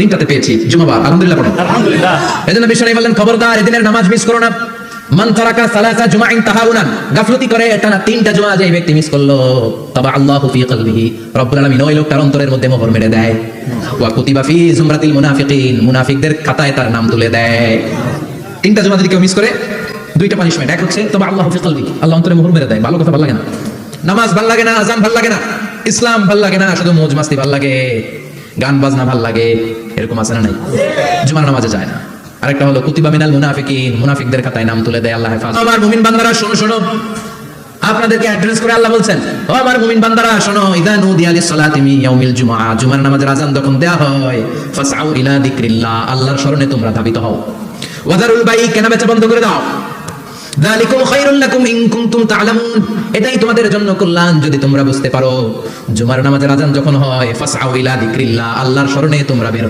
দিনটাতে পেয়েছি জুমাবার, আলহামদুলিল্লাহ পড়ো। আলহামদুলিল্লাহ। এজন্য বিশ্বনবী বললেন, খবরদার এদিনের নামাজ মিস করো না। মান তারাকা সালাসা জুমাইন তাহাউনান, গাফলতি করে টানা 3টা জুমা যে ব্যক্তি মিস করলো, তাবা আল্লাহু ফি কলবিহি, রব্বুল আলামিন ওই লোকটার অন্তরের মধ্যে মোহর মেরে দেয়। ওয়া কুতিবা ফি জুমরাতিল মুনাফিকিন, মুনাফিকদের খাতায় তার নাম তুলে দেয়। 3টা জুমা যদি কেউ মিস করে, 2টা পানিশমেন্ট। এক হচ্ছে তাবা আল্লাহু ফি কলবিহি, আল্লাহ অন্তরে মোহর মেরে দেয়। ভালো কথা ভালো লাগে না, নামাজ ভালো লাগে না, আযান ভালো লাগে না, ইসলাম ভালো লাগে না, শুধু মৌজ মাস্তি ভালো লাগে, গান বাজনা ভাল লাগে, এরকম আছে না নাই? জুমার নামাজে যায় না। আরেকটা হলো কুতিবা মিনাল মুনাফিকিন, মুনাফিকদের খাতায় নাম তুলে দেয়। আল্লাহ হেফাজত। আমার মুমিন বান্দারা শোনো শোনো, আপনাদেরকে অ্যাড্রেস করে আল্লাহ বলছেন, ও আমার মুমিন বান্দারা শোনো, ইযা নুদিয়া লিস-সালাতি মিন ইয়াউমিল জুমআ, জুমার নামাজের আযান যখন দেয়া হয়, ফাসআউ ইলা যিকরিল্লাহ, আল্লাহর স্মরণে তোমরা ধাবিত হও। ওয়াদারুল বাই, কেনাবেচা বন্ধ করে দাও। যালিকুম খায়রুল লাকুম ইন কুনতুম তা'লামুন, এটাই তোমাদের জন্য কল্যাণ যদি তোমরা বুঝতে পারো। জুমার নামাজের আযান যখন হয়, ফাসআউ ইলা যিকরিল্লাহ, আল্লাহর স্মরণে তোমরা বের